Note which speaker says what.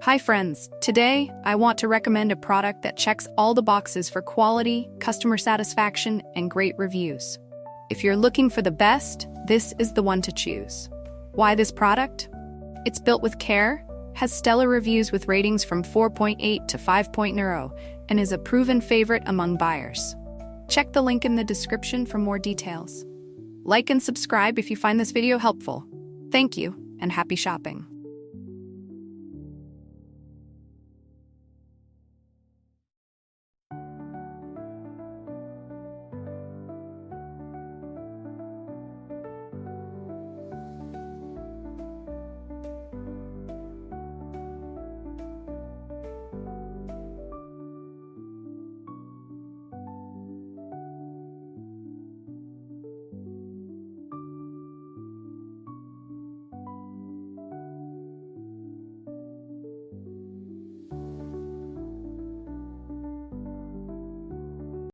Speaker 1: Hi friends, today I want to recommend a product that checks all the boxes for quality, customer satisfaction, and great reviews. If you're looking for the best, this is the one to choose. Why this product? It's built with care, has stellar reviews with ratings from 4.8 to 5.0, and is a proven favorite among buyers. Check the link in the description for more details. Like and subscribe if you find this video helpful. Thank you, and happy shopping.